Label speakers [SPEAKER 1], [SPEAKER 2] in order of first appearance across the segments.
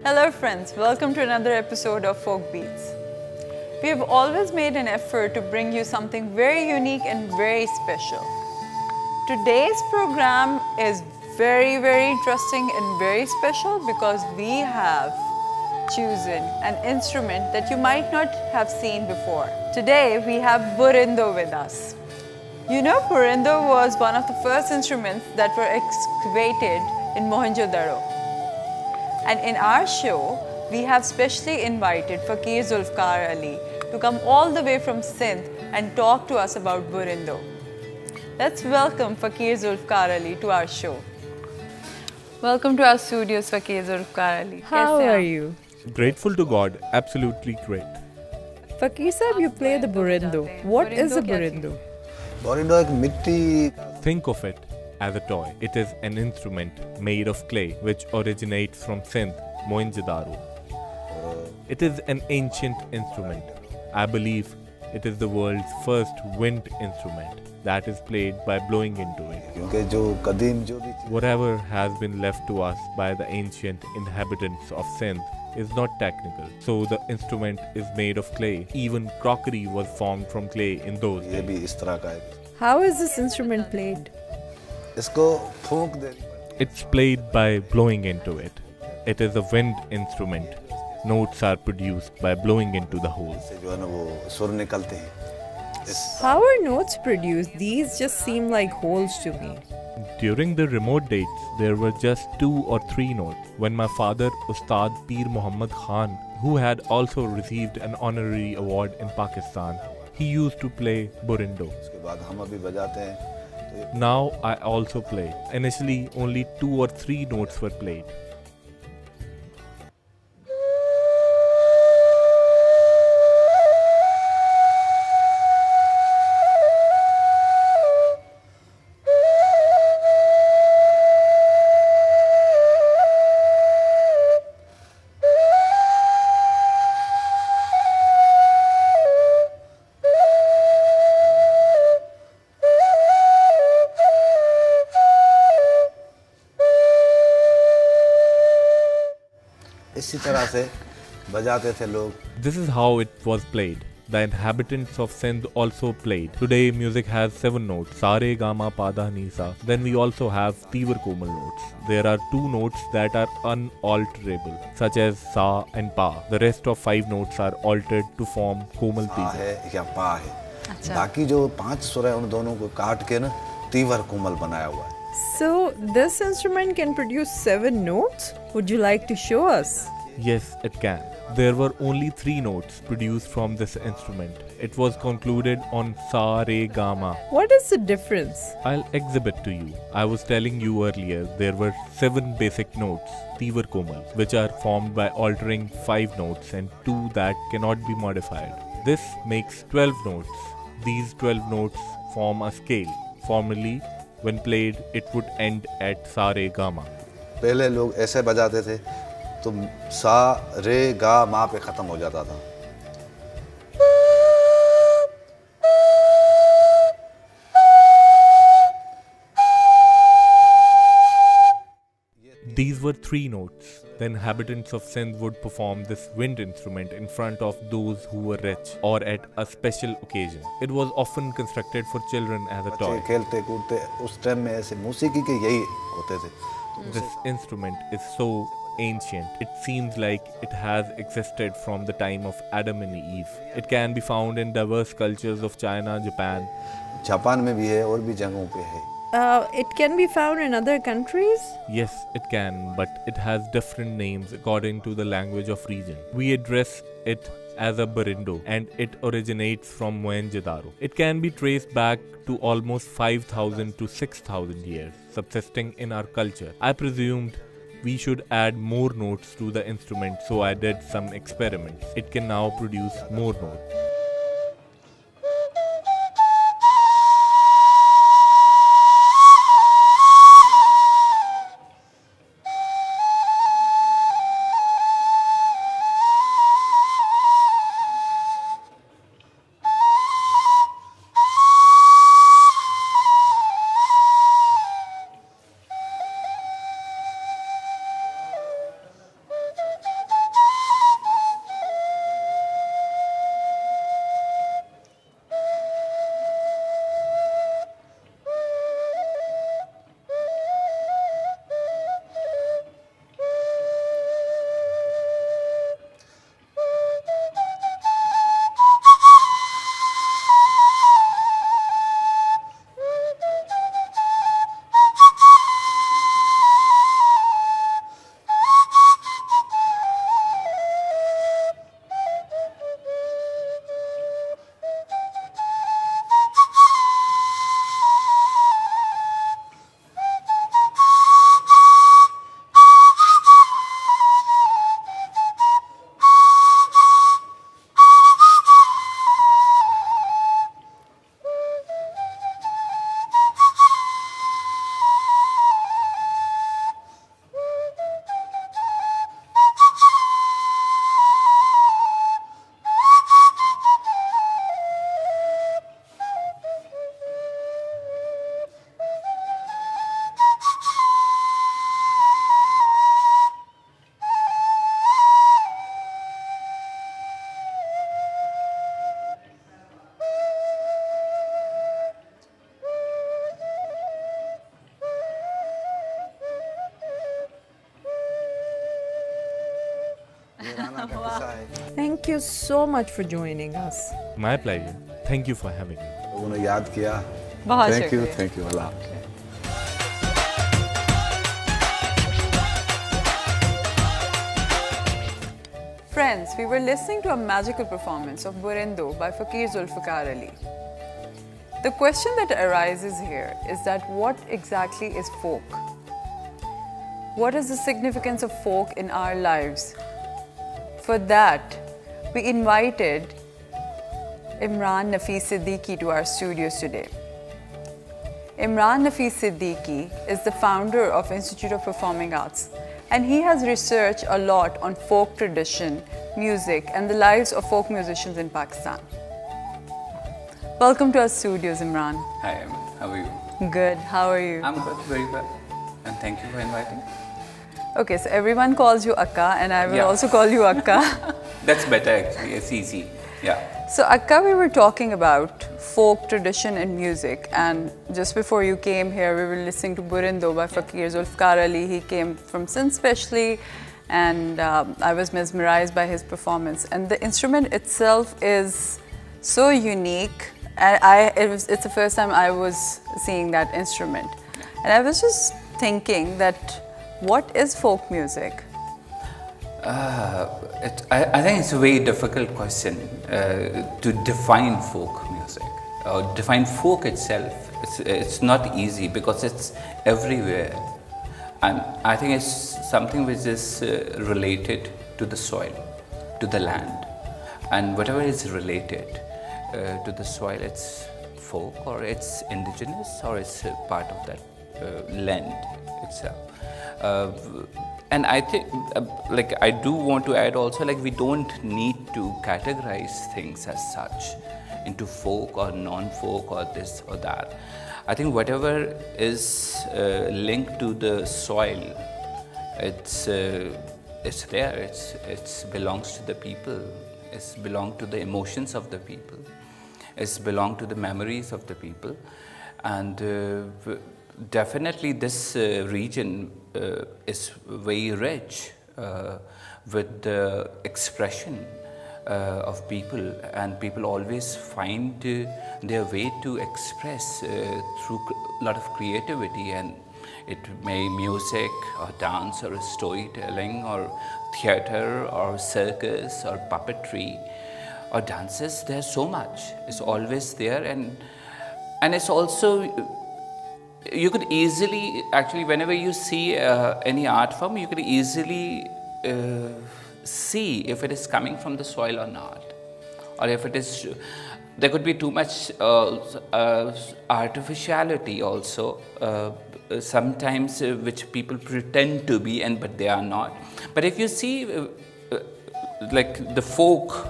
[SPEAKER 1] Hello friends, welcome to another episode of Folk Beats. We have always made an effort to bring you something very unique and very special. Today's program is very interesting and very special because we have chosen an instrument that you might not have seen before. Today we have Burindo with us. You know, Burindo was one of the first instruments that were excavated in Mohenjo-daro. And in our show, we have specially invited Faqeer Zulfiqar Ali to come all the way from Sindh and talk to us about Burindo. Let's welcome Faqeer Zulfiqar Ali to our show. Welcome to our studios, Faqeer Zulfiqar Ali.
[SPEAKER 2] How are you?
[SPEAKER 3] Grateful to God, absolutely great.
[SPEAKER 2] Faqeer Sahab, you play the Burindo. What is a Burindo?
[SPEAKER 4] Burindo एक मिट्टी
[SPEAKER 3] Think of it as a toy. It is an instrument made of clay which originates from Sindh, Mohenjo-daro. It is an ancient instrument. I believe it is the world's first wind instrument that is played by blowing into it.
[SPEAKER 4] क्योंकि जो कदीम जो भी
[SPEAKER 3] Whatever has been left to us by the ancient inhabitants of Sindh is not technical. So the instrument is made of clay. Even crockery was formed from clay in those
[SPEAKER 4] ये
[SPEAKER 3] days.
[SPEAKER 4] भी इस तरह का है
[SPEAKER 2] How is this instrument played?
[SPEAKER 4] इसको फूंक दे
[SPEAKER 3] It's played by blowing into it. It is a wind instrument. Notes are produced by blowing into the hole.
[SPEAKER 4] से जो है ना वो सुर निकलते हैं
[SPEAKER 2] How are notes produced? These just seem like holes to me.
[SPEAKER 3] During the remote dates, there were just 2 or 3 notes. When my father, Ustad Peer Muhammad Khan, who had also received an honorary award in Pakistan, he used to play Burindo.
[SPEAKER 4] उसके बाद हम अभी बजाते हैं तो ये
[SPEAKER 3] Now I also play. Initially, only 2 or 3 notes were played.
[SPEAKER 4] इसी तरह से बजाते थे लोग
[SPEAKER 3] This is how it was played. The inhabitants of Sindh also played. Today, music has 7 notes: Sa, Re, Ga, Ma, Pa, Da, Ni, Sa. Then we also have Tivar Komal notes. There are 2 notes that are unalterable, such as Sa and Pa. The rest of 5 notes are altered to form Komal
[SPEAKER 4] पा
[SPEAKER 3] Tivar.
[SPEAKER 4] है या पा है बाकी जो 5 सुर है उन दोनों को काट के ना तीवर कोमल बनाया हुआ है
[SPEAKER 2] So, this instrument can produce 7 notes? Would you like to show us?
[SPEAKER 3] Yes, it can. There were only 3 notes produced from this instrument. It was concluded on Sa, Re, Ga, Ma.
[SPEAKER 2] What is the difference?
[SPEAKER 3] I'll exhibit to you. I was telling you earlier there were 7 basic notes, Tivar Komal, which are formed by altering 5 notes and 2 that cannot be modified. This makes 12 notes. These 12 notes form a scale. Formerly, when played, it would end at Sa, Re, Ga, Ma.
[SPEAKER 4] पहले लोग ऐसे बजाते थे तो सा रे गा मा पे खत्म हो जाता था
[SPEAKER 3] These were 3 notes. The inhabitants of Sindh would perform this wind instrument in front of those who were rich or at a special occasion. It was often constructed for children as a
[SPEAKER 4] बच्चे
[SPEAKER 3] toy.
[SPEAKER 4] खेलते कूदते उस time में ऐसे मौसीकी के यही होते थे
[SPEAKER 3] This instrument is so ancient. It seems like it has existed from the time of Adam and Eve. It can be found in diverse cultures of China, Japan.
[SPEAKER 4] Japan में भी है और भी जगहों पे है
[SPEAKER 2] It can be found in other countries?
[SPEAKER 3] Yes, it can, but it has different names according to the language of region. We address it as a Burindo, and it originates from Mohenjo-daro. It can be traced back to almost 5,000 to 6,000 years, subsisting in our culture. I presumed we should add more notes to the instrument, so I did some experiments. It can now produce more notes.
[SPEAKER 4] ये राना का किस्सा है।
[SPEAKER 2] Thank you so much for joining us.
[SPEAKER 3] My pleasure. Thank you for having me.
[SPEAKER 4] लोगों ने याद किया।
[SPEAKER 1] बहुत
[SPEAKER 4] Thank you, Allah.
[SPEAKER 1] Friends, we were listening to a magical performance of Burindo by Faqeer Zulfiqar Ali. The question that arises here is that what exactly is folk? What is the significance of folk in our lives? For that, we invited Imran, Nafees, Siddiqui to our studios today. Imran Nafees Siddiqui is the founder of Institute of Performing Arts, and he has researched a lot on folk tradition, music, and the lives of folk musicians in Pakistan. Welcome to our studios, Imran.
[SPEAKER 5] Hi, Aimon. How are you?
[SPEAKER 1] Good. How are you?
[SPEAKER 5] I'm good, very well. And thank you for inviting.
[SPEAKER 1] Okay, so everyone calls you Akka, and I will
[SPEAKER 5] Yeah.
[SPEAKER 1] also call you Akka.
[SPEAKER 5] That's better actually, it's easy. Yeah.
[SPEAKER 1] So, Akka, we were talking about folk tradition and music, and just before you came here, we were listening to Burindo by Faqeer Zulfiqar Ali. He came from Sindh specially, and I was mesmerized by his performance. And the instrument itself is so unique. It's the first time I was seeing that instrument. And I was just thinking that what is folk music?
[SPEAKER 5] I think it's a very difficult question to define folk music. Define folk itself, it's not easy because it's everywhere. And I think it's something which is related to the soil, to the land. And whatever is related to the soil, it's folk or it's indigenous or it's part of that land itself. And I think, like, I do want to add also, like, we don't need to categorize things as such into folk or non-folk or this or that. I think whatever is linked to the soil, it's there. It belongs to the people. It's belong to the emotions of the people. It's belong to the memories of the people, and definitely this region is very rich with the expression of people, and people always find their way to express through a lot of creativity, and it may music or dance or storytelling or theater or circus or puppetry or dances. There's so much. It's always there, and it's also, you could easily, actually, whenever you see any art form, you could easily see if it is coming from the soil or not, or if it is, there could be too much artificiality also, sometimes which people pretend to be, but they are not. But if you see like the folk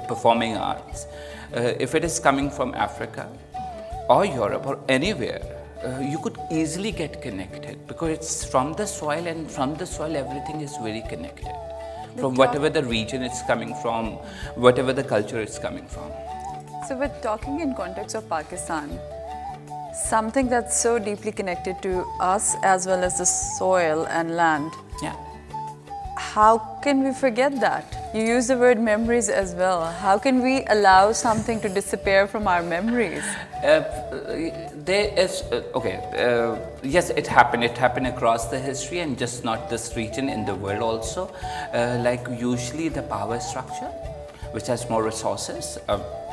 [SPEAKER 5] performing arts, if it is coming from Africa or Europe or anywhere, you could easily get connected because it's from the soil, and from the soil everything is very connected. From whatever the region it's coming from, whatever the culture it's coming from.
[SPEAKER 1] So, we're talking in context of Pakistan, something that's so deeply connected to us as well as the soil and land.
[SPEAKER 5] Yeah.
[SPEAKER 1] How can we forget that? You use the word memories as well. How can we allow something to disappear from our memories?
[SPEAKER 5] There is, yes, it happened. It happened across the history, and just not this region, in the world also. Like usually the power structure, which has more resources,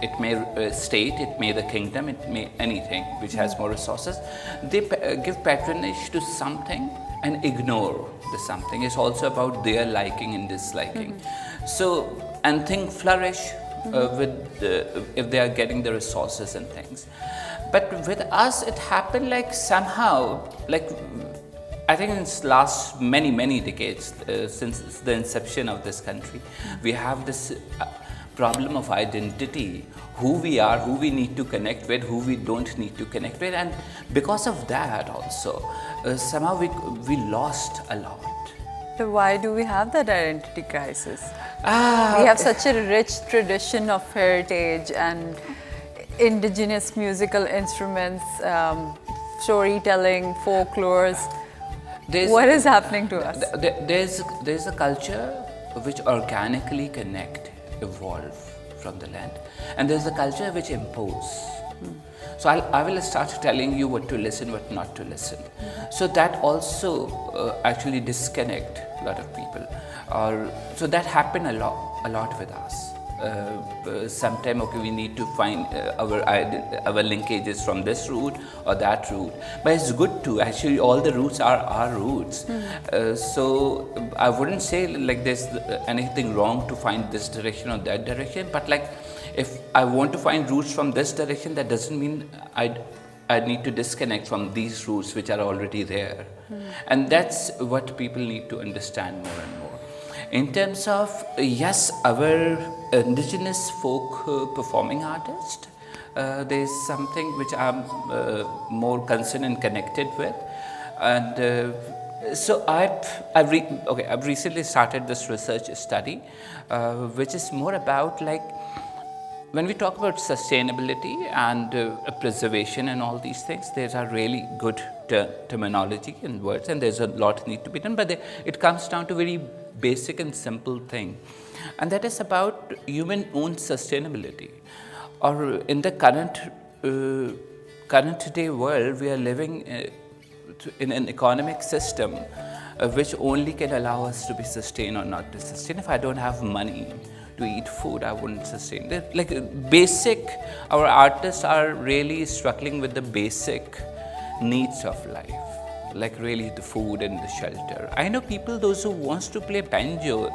[SPEAKER 5] it may state, it may the kingdom, it may anything which has more resources, they give patronage to something and ignore the something. It's also about their liking and disliking. So, and things flourish with if they are getting the resources and things. But with us, it happened like somehow, like I think in the last many decades, since the inception of this country, we have this problem of identity, who we are, who we need to connect with, who we don't need to connect with, and because of that also, somehow we lost a lot.
[SPEAKER 1] So why do we have that identity crisis? We have such a rich tradition of heritage and indigenous musical instruments, storytelling, folklores. What is happening to us?
[SPEAKER 5] There's a culture which organically connect, evolve from the land, and there's a culture which impose. So I will start telling you what to listen, what not to listen. So that also actually disconnect a lot of people. So that happened a lot with us. Sometime, okay, we need to find our linkages from this route or that route, but it's good to actually all the routes are our routes. So I wouldn't say like there's anything wrong to find this direction or that direction, but like if I want to find routes from this direction, that doesn't mean I need to disconnect from these routes which are already there. And that's what people need to understand more and more. In terms of, yes, our indigenous folk performing artist, there's something which I'm more concerned and connected with. And so I've recently started this research study, which is more about like, when we talk about sustainability and preservation and all these things, there are really good terminology and words, and there's a lot need to be done, but it comes down to very basic and simple thing, and that is about human own sustainability. Or in the current day world, we are living in an economic system which only can allow us to be sustained or not to sustain. If I don't have money to eat food, I wouldn't sustain. Like basic, our artists are really struggling with the basic needs of life, like really the food and the shelter. I know people, those who wants to play banjo,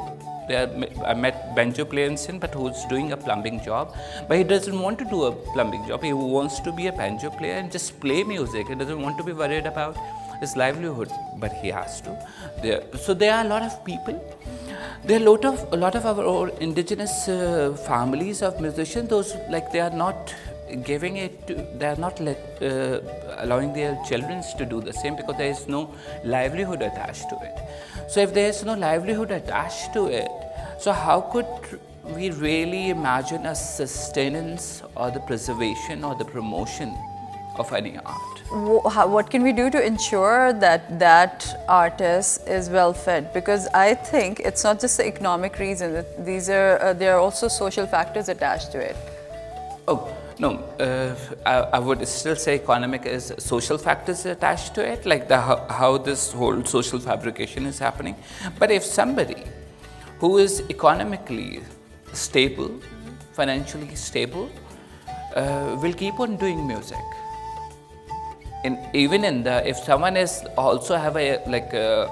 [SPEAKER 5] I met banjo player in Sindh, but who's doing a plumbing job, but he doesn't want to do a plumbing job. He wants to be a banjo player and just play music. He doesn't want to be worried about his livelihood, but he has to. So there are a lot of people. There are a lot of our indigenous families of musicians. Those like they are not giving it to, they are not allowing their children to do the same because there is no livelihood attached to it. So if there is no livelihood attached to it, so how could we really imagine a sustenance or the preservation or the promotion of any art?
[SPEAKER 1] What can we do to ensure that that artist is well fed? Because I think it's not just the economic reason. There are also social factors attached to it.
[SPEAKER 5] Oh no, I would still say economic is social factors attached to it, like how this whole social fabrication is happening. But if somebody who is economically stable, financially stable, will keep on doing music. If someone is also have a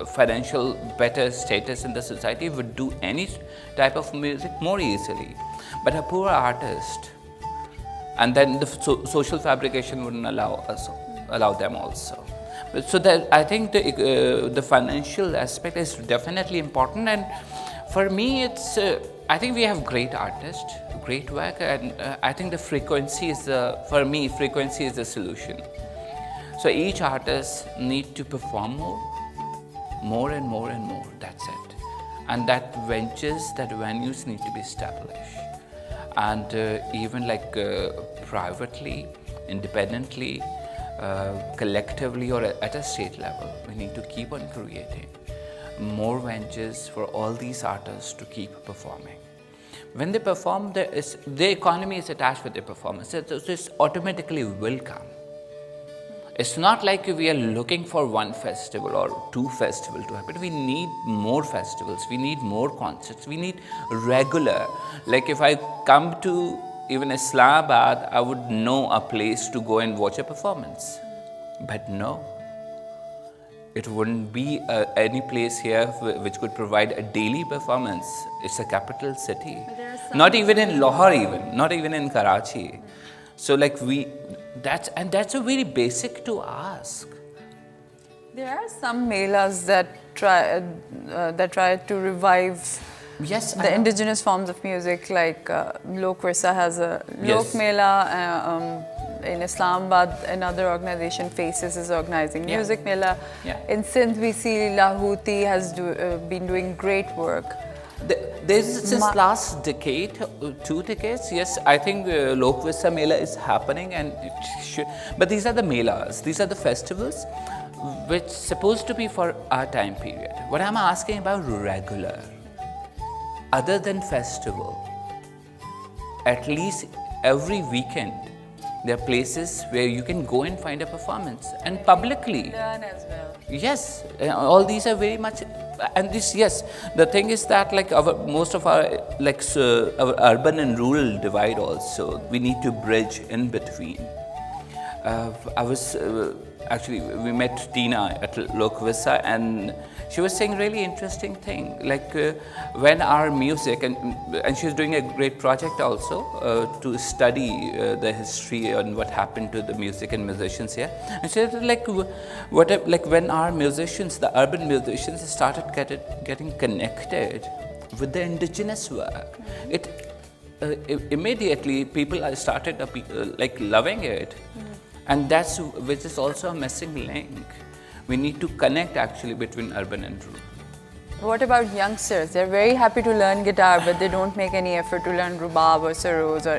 [SPEAKER 5] financial better status in the society, would do any type of music more easily. But a poor artist, and then the social fabrication wouldn't allow them also. So that I think the financial aspect is definitely important, and for me it's I think we have great artists, great work, and I think the frequency is for me frequency is the solution. So each artist need to perform more and more and more. That's it, and that venues need to be established, and even like privately, independently, collectively, or at a state level, we need to keep on creating more venues for all these artists to keep performing. When they perform, the economy is attached with their performance, so this automatically will come. It's not like we are looking for one festival or two festivals to happen. We need more festivals, we need more concerts, we need regular. Like if I come to even Islamabad, I would know a place to go and watch a performance. But no, it wouldn't be any place here which could provide a daily performance. It's a capital city. Not even in Lahore, not even in Karachi. So like that's a very basic to ask.
[SPEAKER 1] There are some melas that try to revive the indigenous forms of music, like Virsa has a Lok Mela. In Islamabad, another organization, Faces, is organizing music mela. In Sindh, we see Lahuti has been doing great work.
[SPEAKER 5] Since last decade, 2 decades, yes, I think Lok Virsa Mela is happening, and it should. But these are the melas, these are the festivals which supposed to be for our time period. What I'm asking about regular. other than festival, at least every weekend, there are places where you can go and find a performance and publicly.
[SPEAKER 1] Learn as well.
[SPEAKER 5] Yes, all these are very much, and this, yes, the thing is that like most of our our urban and rural divide also, we need to bridge in between. I was actually, we met Tina at Virsa, and she was saying really interesting thing, like when our music, and she's doing a great project also to study the history and what happened to the music and musicians here. And she said like, like when our musicians, the urban musicians, started getting connected with the indigenous work, immediately people started like loving it. And that's, which is also a missing link. We need to connect actually between urban and rural.
[SPEAKER 1] What about youngsters? They're very happy to learn guitar, but they don't make any effort to learn rubab or saroz or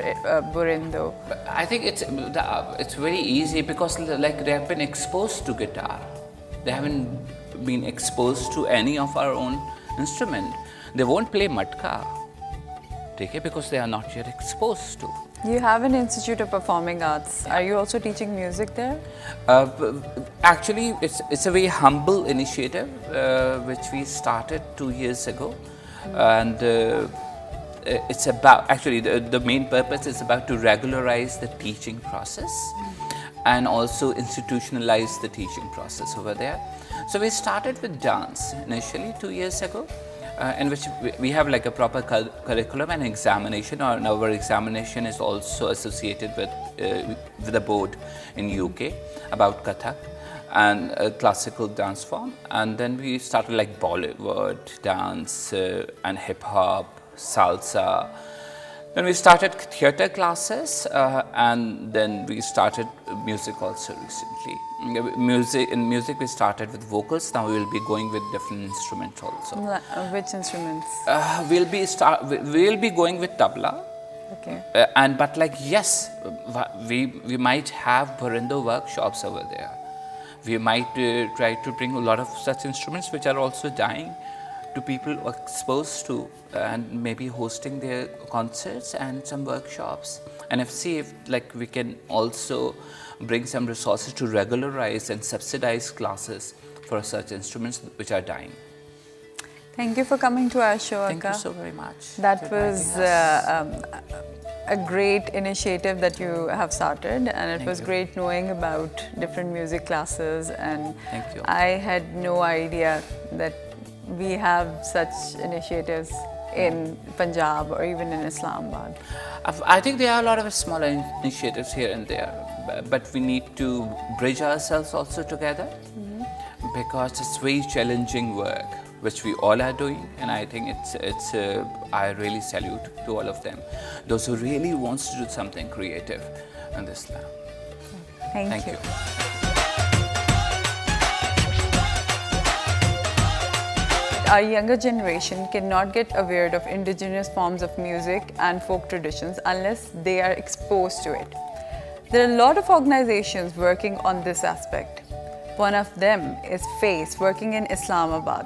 [SPEAKER 1] burindo.
[SPEAKER 5] But I think it's very easy because like they have been exposed to guitar. They haven't been exposed to any of our own instrument. They won't play matka, okay, because they are not yet exposed to.
[SPEAKER 1] You have an Institute of Performing Arts. Are you also teaching music there?
[SPEAKER 5] Actually, it's a very humble initiative which we started 2 years ago, and it's about, actually the main purpose is about to regularize the teaching process and also institutionalize the teaching process over there. So we started with dance initially 2 years ago. In which we have like a proper curriculum and examination, and our examination is also associated with a board in UK about Kathak and a classical dance form. And then we started like Bollywood dance and hip hop, salsa. Then we started theatre classes, and then we started music also recently. In music we started with vocals. Now we will be going with different instruments also.
[SPEAKER 1] Which instruments?
[SPEAKER 5] We'll be going with tabla.
[SPEAKER 1] Okay.
[SPEAKER 5] But like, yes, we might have burindo workshops over there. We might try to bring a lot of such instruments which are also dying to people exposed to, and maybe hosting their concerts and some workshops, and see if like we can also bring some resources to regularize and subsidize classes for such instruments which are dying.
[SPEAKER 1] Thank you for coming to our show,
[SPEAKER 5] Thank
[SPEAKER 1] Akka.
[SPEAKER 5] you so very much.
[SPEAKER 1] That was a great initiative that you have started, and it was great knowing about different music classes, and
[SPEAKER 5] Thank you.
[SPEAKER 1] I had no idea that we have such initiatives in Punjab or even in Islamabad.
[SPEAKER 5] I think there are a lot of smaller initiatives here and there, but we need to bridge ourselves also together, because it's very challenging work which we all are doing, and I think I really salute to all of them, those who really wants to do something creative in this land.
[SPEAKER 1] Thank you. Our younger generation cannot get aware of indigenous forms of music and folk traditions unless they are exposed to it. There are a lot of organizations working on this aspect. One of them is FACE, working in Islamabad,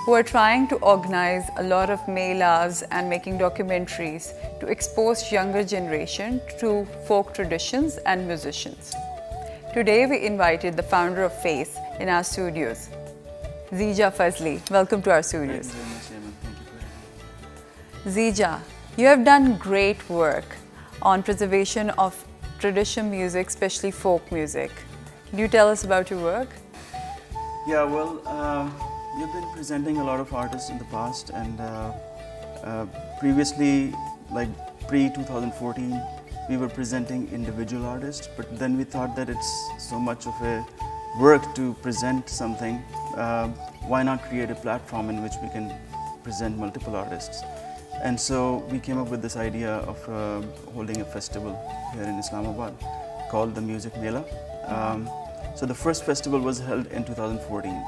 [SPEAKER 1] who are trying to organize a lot of melas and making documentaries to expose younger generation to folk traditions and musicians. Today we invited the founder of FACE in our studios, Zeejah Fazli. Welcome to our studios.
[SPEAKER 6] Thank you very much, Aimon. Thank you for having me.
[SPEAKER 1] Zeejah, you have done great work on preservation of traditional music, especially folk music. Can you tell us about your work?
[SPEAKER 6] Yeah, well, you've been presenting a lot of artists in the past, and previously, like pre-2014, we were presenting individual artists, but then we thought that it's so much of a work to present something. Why not create a platform in which we can present multiple artists? And so we came up with this idea of holding a festival here in Islamabad called the Music Mela. So the first festival was held in 2014.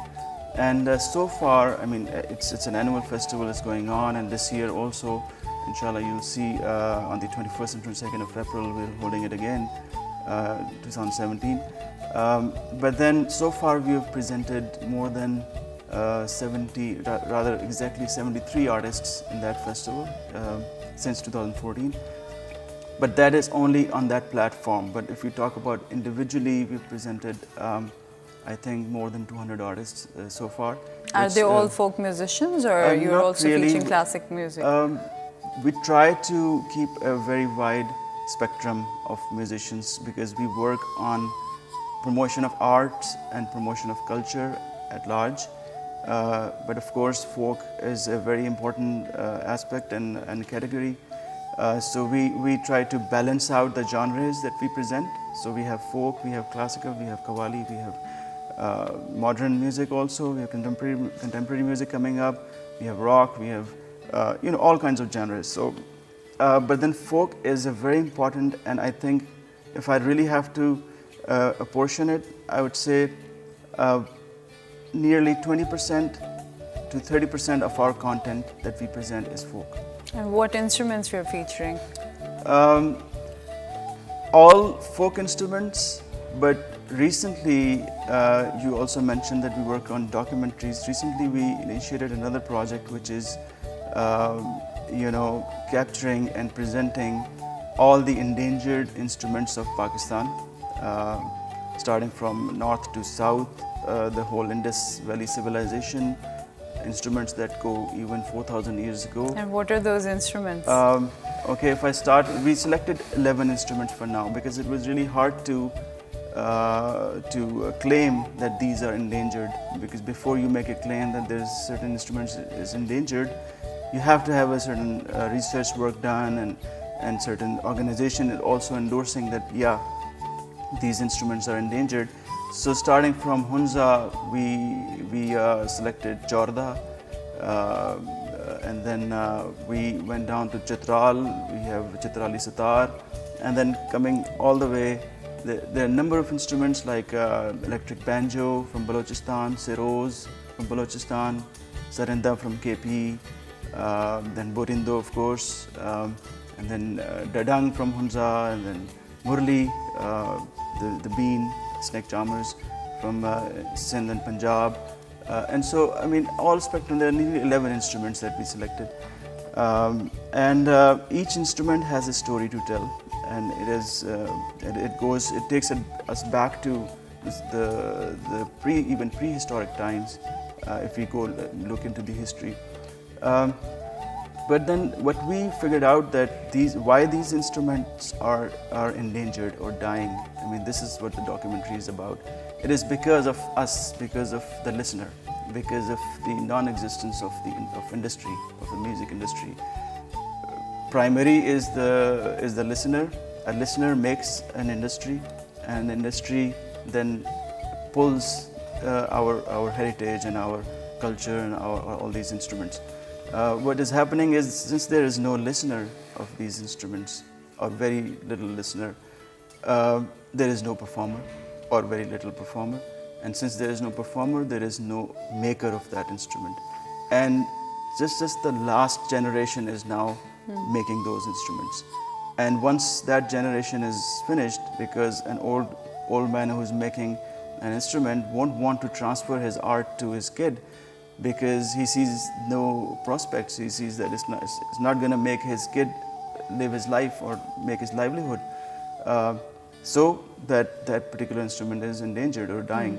[SPEAKER 6] And so far, I mean, it's an annual festival that's going on, and this year also, inshallah, you'll see on the 21st and 22nd of April, we're holding it again, 2017. But then so far we have presented more than rather exactly 73 artists in that festival since 2014. But that is only on that platform. But if we talk about individually, we've presented, I think, more than 200 artists so far.
[SPEAKER 1] Are they all folk musicians, or you're
[SPEAKER 6] not
[SPEAKER 1] also
[SPEAKER 6] really.
[SPEAKER 1] featuring classic music?
[SPEAKER 6] We try to keep a very wide spectrum of musicians because we work on promotion of art and promotion of culture at large. But of course, folk is a very important aspect and category. So we try to balance out the genres that we present. So we have folk, we have classical, we have qawwali, we have modern music also, we have contemporary music coming up, we have rock, we have all kinds of genres. So, but then folk is a very important, and I think if I really have to apportion it, I would say nearly 20% to 30% of our content that we present is folk.
[SPEAKER 1] And what instruments you're featuring?
[SPEAKER 6] All folk instruments, but recently you also mentioned that we work on documentaries. Recently we initiated another project which is capturing and presenting all the endangered instruments of Pakistan, starting from north to south, the whole Indus Valley civilization, instruments that go even 4,000 years ago.
[SPEAKER 1] And what are those instruments?
[SPEAKER 6] Okay, if I start, we selected 11 instruments for now because it was really hard to claim that these are endangered, because before you make a claim that there's certain instruments is endangered, you have to have a certain research work done and certain organization also endorsing that, yeah, these instruments are endangered. So starting from Hunza, we selected Jorda, and then we went down to Chitral, we have Chitrali Sitar, and then coming all the way, there are a number of instruments like electric banjo from Balochistan, Siroz from Balochistan, Sarinda from KP, then Borindo of course, and then Dadang from Hunza, and then Murli, the bean, snake charmers from Sindh and Punjab. And so, I mean, all spectrum, there are nearly 11 instruments that we selected. And each instrument has a story to tell, and it takes us back to the even prehistoric times, if we go look into the history. But then what we figured out that why these instruments are endangered or dying. I mean, this is what the documentary is about. It is because of us, because of the listener, because of the non-existence of industry, of the music industry. Primary is the listener. A listener makes an industry, and the industry then pulls our heritage and our culture and all these instruments. What is happening is, since there is no listener of these instruments, or very little listener, there is no performer, or very little performer. And since there is no performer, there is no maker of that instrument. And just the last generation is now making those instruments. And once that generation is finished, because an old man who's making an instrument won't want to transfer his art to his kid, because he sees no prospects. He sees that it's not going to make his kid live his life or make his livelihood. So that particular instrument is endangered or dying.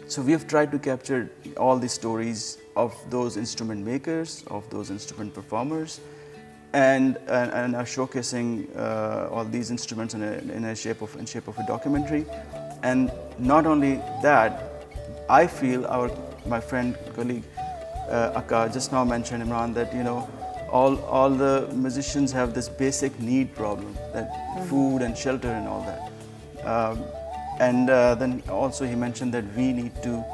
[SPEAKER 6] So we have tried to capture all the stories of those instrument makers, of those instrument performers, and are showcasing all these instruments in shape of a documentary. And not only that, I feel my friend, colleague, Akka just now mentioned, Imran, that all the musicians have this basic need problem, that food and shelter and all that. And then also he mentioned that we need to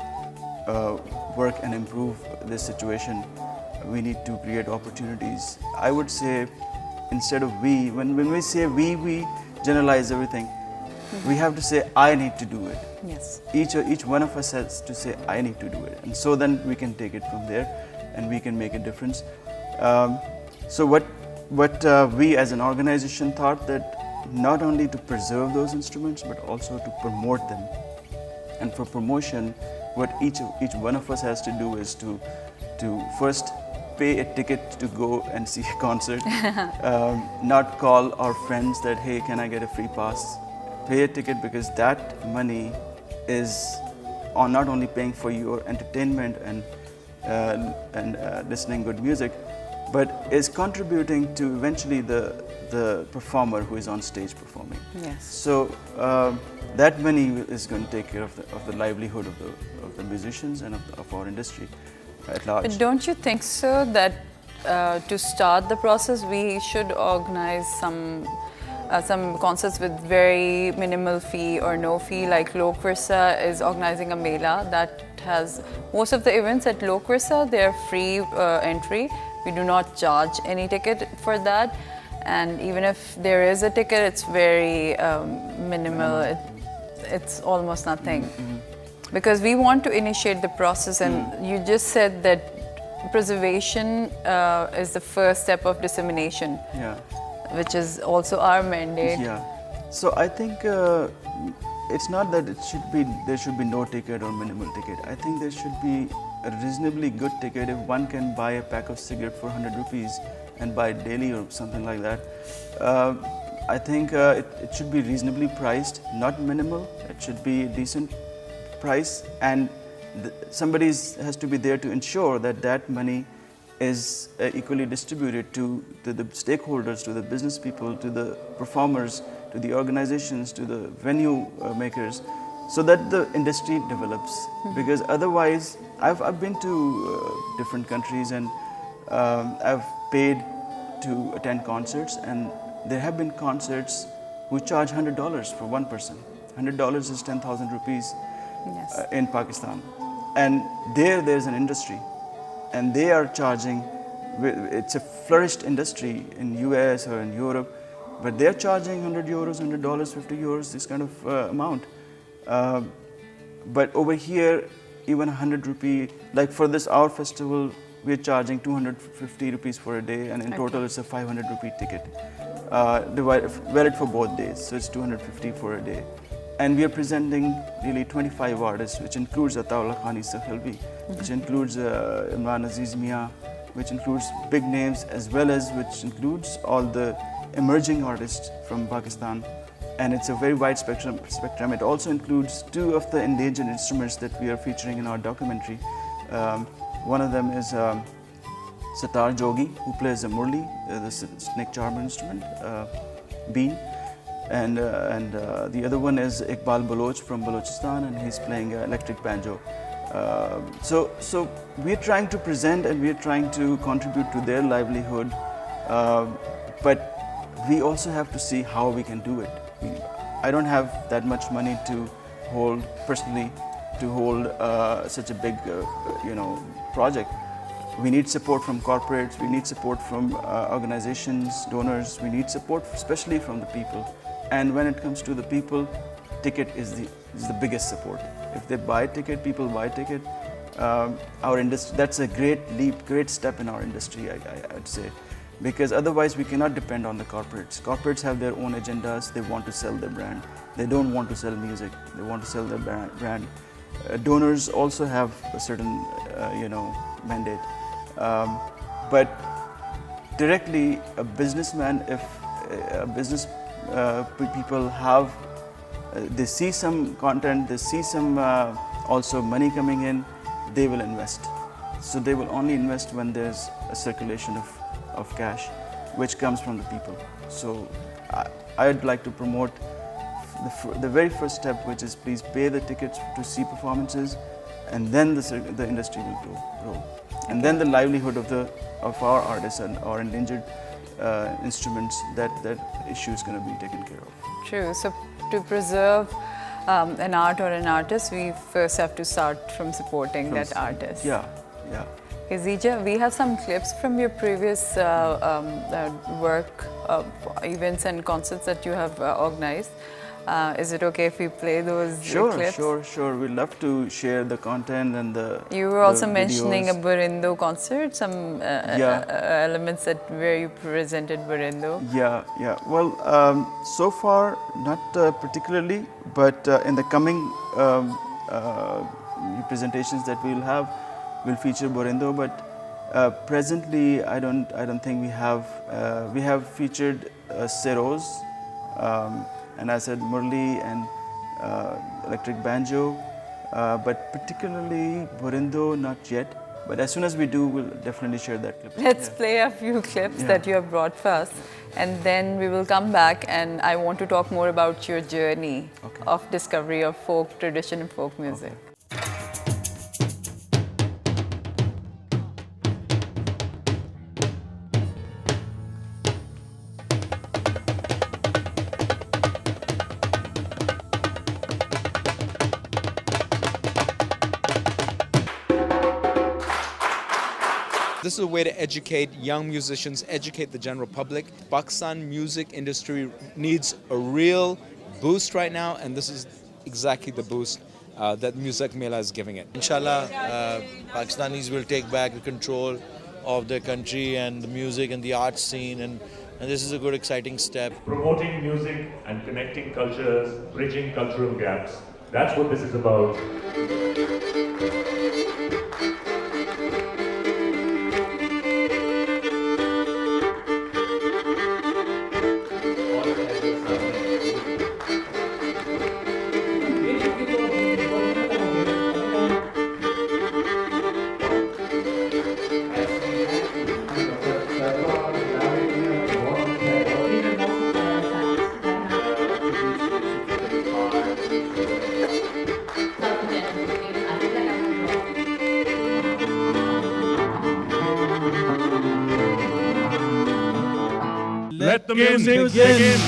[SPEAKER 6] work and improve this situation. We need to create opportunities. I would say, instead of we, when we say we generalize everything. We have to say, I need to do it.
[SPEAKER 1] Yes.
[SPEAKER 6] Each one of us has to say, I need to do it. And so then we can take it from there and we can make a difference. So what we as an organization thought, that not only to preserve those instruments, but also to promote them. And for promotion, what each one of us has to do is to first pay a ticket to go and see a concert, not call our friends that, hey, can I get a free pass? Pay a ticket, because that money is on not only paying for your entertainment and listening good music, but is contributing to eventually the performer who is on stage performing.
[SPEAKER 1] Yes.
[SPEAKER 6] So that money is going to take care of the livelihood of the musicians and of our industry at large.
[SPEAKER 1] But don't you think so that to start the process, we should organize some concerts with very minimal fee or no fee, like Virsa is organizing a mela that has most of the events at Virsa. They are free entry. We do not charge any ticket for that, and even if there is a ticket, it's very minimal. It's almost nothing. Because we want to initiate the process, and you just said that preservation is the first step of dissemination.
[SPEAKER 6] Yeah.
[SPEAKER 1] Which is also our mandate.
[SPEAKER 6] Yeah. So I think it's not that there should be no ticket or minimal ticket. I think there should be a reasonably good ticket. If one can buy a pack of cigarettes for 100 rupees and buy it daily or something like that, I think it should be reasonably priced, not minimal. It should be a decent price, and somebody has to be there to ensure that that money is equally distributed to the stakeholders, to the business people, to the performers, to the organizations, to the venue makers, so that the industry develops. Because otherwise, I've been to different countries, and I've paid to attend concerts, and there have been concerts who charge $100 for one person. $100 is 10,000 rupees in Pakistan, and there's an industry. And they are charging, it's a flourished industry in US or in Europe, but they're charging 100 euros, $100, 50 euros, this kind of amount. But over here, even 100 rupee, like for this our festival, we're charging 250 rupees for a day, and in total it's a 500 rupee ticket, valid for both days, so it's 250 for a day. And we are presenting really 25 artists, which includes Ataullah Khani Sakhilvi, which includes Imran Aziz Mia, which includes big names, as well as which includes all the emerging artists from Pakistan. And it's a very wide spectrum. It also includes two of the endangered instruments that we are featuring in our documentary. One of them is Sitar Jogi, who plays the murli, the snake charmer instrument, bean. And the other one is Iqbal Baloch from Balochistan, and he's playing electric banjo. So we're trying to present, and we're trying to contribute to their livelihood, but we also have to see how we can do it. I don't have that much money to hold personally, to hold such a big project. We need support from corporates, we need support from organizations, donors, we need support especially from the people. And when it comes to the people, ticket is the biggest support. If they buy ticket, people buy ticket. Our industry, that's a great leap, great step in our industry, I'd say. Because otherwise we cannot depend on the corporates. Corporates have their own agendas, they want to sell their brand. They don't want to sell music, they want to sell their brand. Donors also have a certain mandate. But directly, a businessman, if a business people have, they see some content, they see some also money coming in, they will invest. So they will only invest when there's a circulation of cash, which comes from the people. So I'd like to promote the very first step, which is please pay the tickets to see performances, and then the industry will grow. And then the livelihood of our artists and our endangered instruments, that issue is going to be taken care of.
[SPEAKER 1] True. So to preserve an art or an artist, we first have to start from supporting that artist.
[SPEAKER 5] Yeah.
[SPEAKER 1] Okay, Zeejah, we have some clips from your previous work, events and concerts that you have organized. Is it okay if we play those clips?
[SPEAKER 6] Sure. We'd love to share the content and the
[SPEAKER 1] You were also mentioning a Burindo concert, some elements where you presented Burindo.
[SPEAKER 6] Yeah. Well, so far, not particularly, but in the coming presentations that we will have will feature Borindo, but presently I don't think we have featured Seroz, and I said Murli and electric banjo, but particularly Borindo not yet. But as soon as we do, we'll definitely share that clip.
[SPEAKER 1] Let's play a few clips that you have brought for us, and then we will come back and I want to talk more about your journey of discovery of folk tradition and folk music.
[SPEAKER 7] This is a way to educate young musicians, educate the general public. Pakistan music industry needs a real boost right now, and this is exactly the boost that Music Mela is giving it.
[SPEAKER 8] Inshallah, Pakistanis will take back the control of their country and the music and the art scene, and this is a good, exciting step.
[SPEAKER 9] Promoting music and connecting cultures, bridging cultural gaps. That's what this is about. Let the music begin.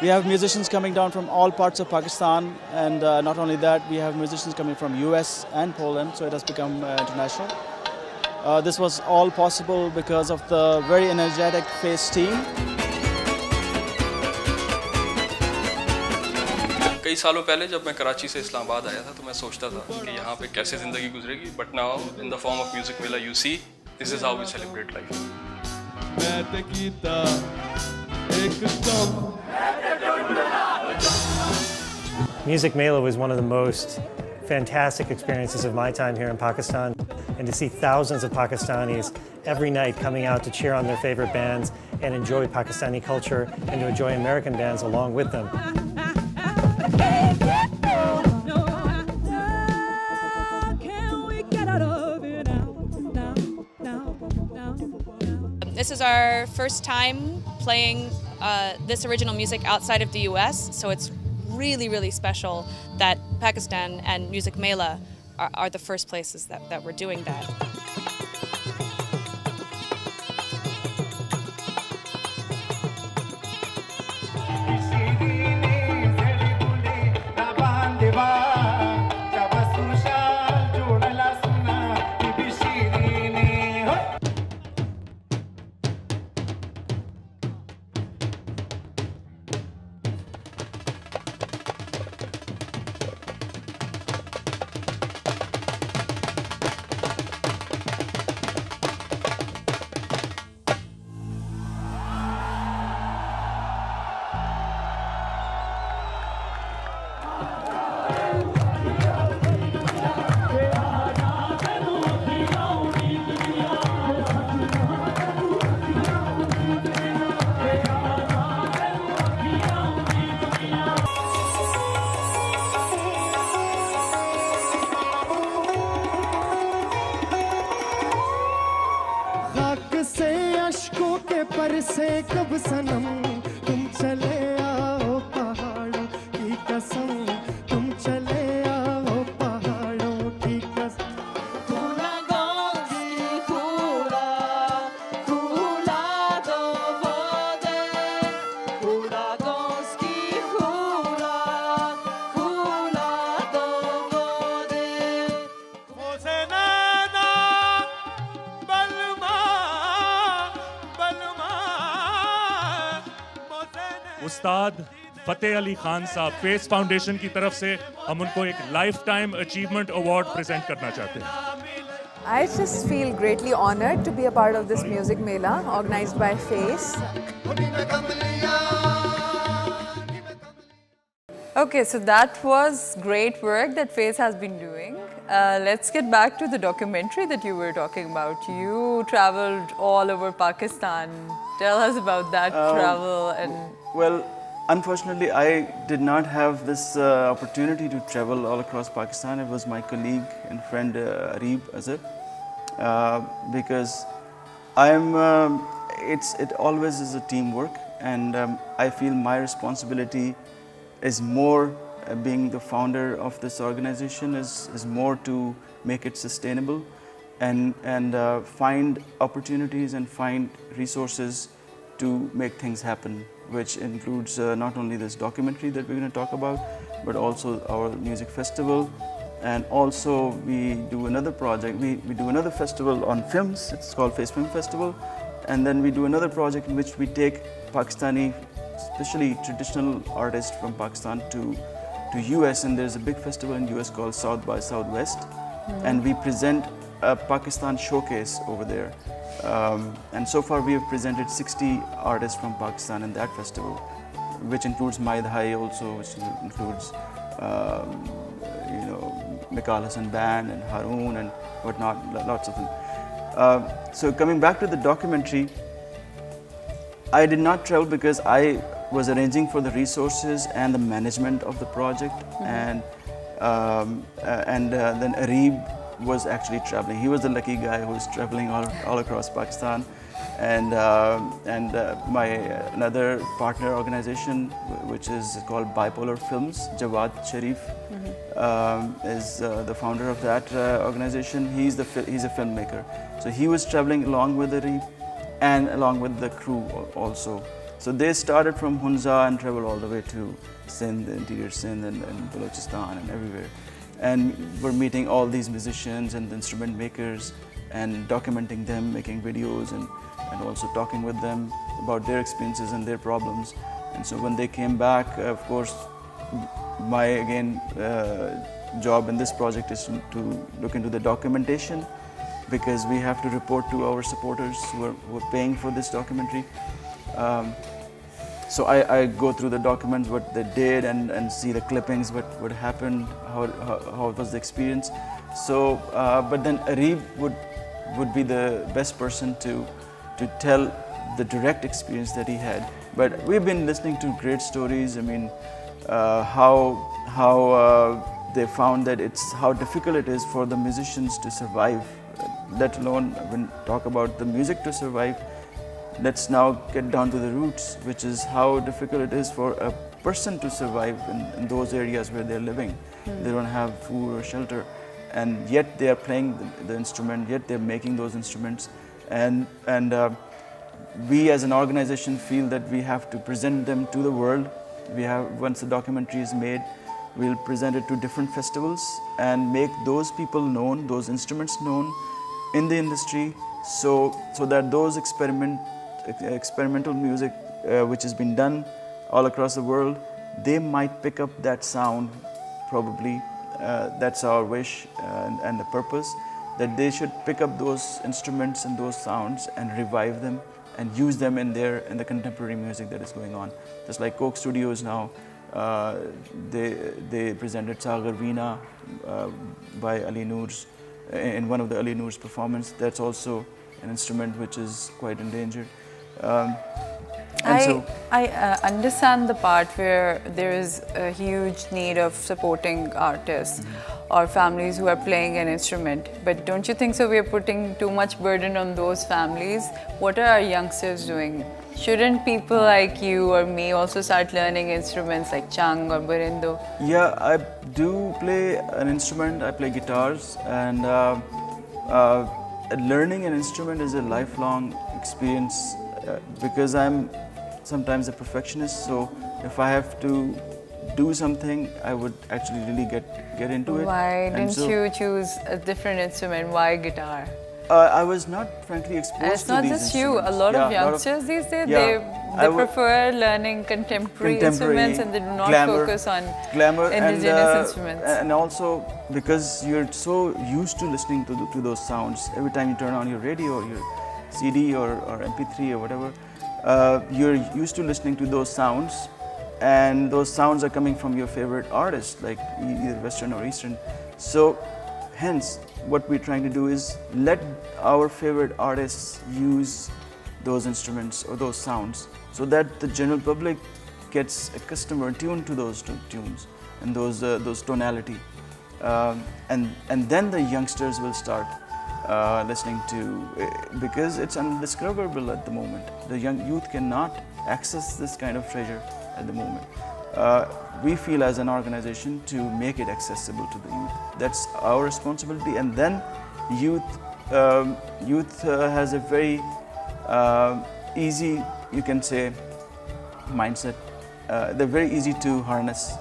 [SPEAKER 6] We have musicians coming down from all parts of Pakistan, and not only that, we have musicians coming from US and Poland, so it has become international. This was all possible because of the very energetic Face team.
[SPEAKER 10] कई सालों पहले जब मैं कराची से इस्लामाबाद आया था तो मैं सोचता था कि यहाँ पे कैसे ज़िंदगी गुजरेगी, but now in the form of music Mela you see this is how we celebrate life.
[SPEAKER 11] Music Mela was one of the most fantastic experiences of my time here in Pakistan, and to see thousands of Pakistanis every night coming out to cheer on their favorite bands and enjoy Pakistani culture and to enjoy American bands along with them.
[SPEAKER 12] This is our first time playing this original music outside of the US, so it's really, really special that Pakistan and Music Mela are the first places that we're doing that.
[SPEAKER 13] से कब सनम तुम चले आओ पहाड़ों की कसम तुम चले आओ पहाड़ों की कसम खुला गोश की खुला खुला दो वो दे खुला गोश की खुला खुला दो वो दे मोसे नाना बलमा
[SPEAKER 9] उस्ताद फतेह अली खान साहब फेस फाउंडेशन की तरफ से हम उनको एक life time achievement award present करना चाहते हैं.
[SPEAKER 2] I just feel greatly honored to be a part of this music mela organized by FACE.
[SPEAKER 1] Okay, so that was great work that FACE has been doing. Let's get back to the documentary that you were talking about. You traveled all over Pakistan. Tell us about that travel and...
[SPEAKER 6] Well, unfortunately, I did not have this opportunity to travel all across Pakistan. It was my colleague and friend Areeb Azhar, because it always is a teamwork, and I feel my responsibility is more, being the founder of this organization, is more to make it sustainable and find opportunities and find resources to make things happen, which includes not only this documentary that we're going to talk about, but also our music festival. And also we do another project, we do another festival on films, it's called Face Film Festival. And then we do another project in which we take Pakistani, especially traditional artists from Pakistan to US, and there's a big festival in US called South by Southwest. And we present a Pakistan showcase over there. And so far we have presented 60 artists from Pakistan in that festival, which includes Maidhai also, which includes Mikal Hassan Band and Haroon and whatnot, lots of them. So coming back to the documentary, I did not travel because I was arranging for the resources and the management of the project, and then Areeb was actually traveling. He was the lucky guy who was traveling all across Pakistan, and my another partner organization, which is called Bipolar Films, Jawad Sharif is the founder of that organization. He's a filmmaker, so he was traveling along with Areeb and along with the crew also. So they started from Hunza and traveled all the way to Sindh, interior Sindh and Balochistan and everywhere. And we're meeting all these musicians and instrument makers and documenting them, making videos and also talking with them about their experiences and their problems. And so when they came back, of course, my job in this project is to look into the documentation, because we have to report to our supporters who are paying for this documentary. So I go through the documents, what they did, and see the clippings, what happened, how was the experience. So, but then Areeb would be the best person to tell the direct experience that he had. But we've been listening to great stories. I mean, how they found that how difficult it is for the musicians to survive, let alone when talk about the music to survive. Let's now get down to the roots, which is how difficult it is for a person to survive in those areas where they're living. They don't have food or shelter, and yet they are playing the instrument, yet they're making those instruments. And we as an organization feel that we have to present them to the world. Once the documentary is made, we'll present it to different festivals and make those people known, those instruments known in the industry, so that those experimental music which has been done all across the world, they might pick up that sound probably. That's our wish and the purpose, that they should pick up those instruments and those sounds and revive them and use them in the contemporary music that is going on. Just like Coke Studios now, they presented Sagar Veena by Ali Noor's in one of the Ali Noor's performance. That's also an instrument which is quite endangered.
[SPEAKER 1] I understand the part where there is a huge need of supporting artists or families who are playing an instrument. But don't you think so we are putting too much burden on those families? What are our youngsters doing? Shouldn't people like you or me also start learning instruments like Chang or Barindo?
[SPEAKER 6] Yeah, I do play an instrument. I play guitars, and learning an instrument is a lifelong experience because I'm sometimes a perfectionist. So if I have to do something, I would actually really get into it.
[SPEAKER 1] Why didn't you choose a different instrument? Why guitar?
[SPEAKER 6] I was not frankly exposed to these instruments.
[SPEAKER 1] And it's not just you. A lot of youngsters these days, They prefer learning contemporary instruments and they do not focus on indigenous instruments.
[SPEAKER 6] And also because you're so used to listening to those sounds, every time you turn on your radio or your CD or MP3 or whatever, you're used to listening to those sounds, and those sounds are coming from your favorite artist, like either Western or Eastern. So hence, what we're trying to do is let our favorite artists use those instruments or those sounds so that the general public gets accustomed or tuned to those tunes and those tonality. And then the youngsters will start listening to, because it's undiscoverable at the moment. The young youth cannot access this kind of treasure at the moment. We feel as an organization to make it accessible to the youth. That's our responsibility. And then youth has a very easy, you can say, mindset. They're very easy to harness.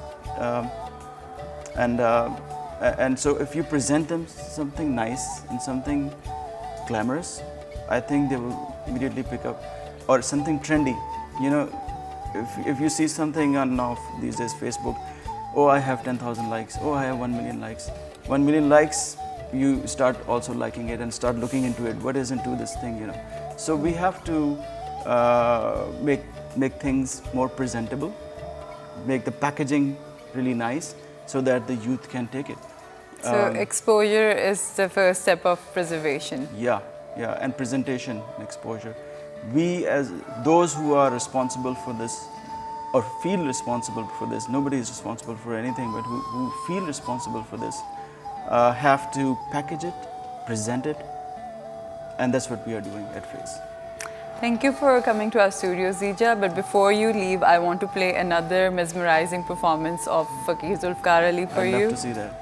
[SPEAKER 6] And so if you present them something nice and something glamorous, I think they will immediately pick up. Or something trendy. You know, if you see something on these days Facebook, oh, I have 10,000 likes, oh, I have 1 million likes. 1 million likes, you start also liking it and start looking into it. What is into this thing, you know? So we have to make things more presentable, make the packaging really nice so that the youth can take it.
[SPEAKER 1] So exposure is the first step of preservation.
[SPEAKER 6] Yeah, and presentation and exposure. We, as those who are responsible for this or feel responsible for this, nobody is responsible for anything, but who feel responsible for this, have to package it, present it, and that's what we are doing at Face.
[SPEAKER 1] Thank you for coming to our studio, Zeejah. But before you leave, I want to play another mesmerizing performance of Faqeer Zulfiqar Ali for you.
[SPEAKER 6] I'd love to see that.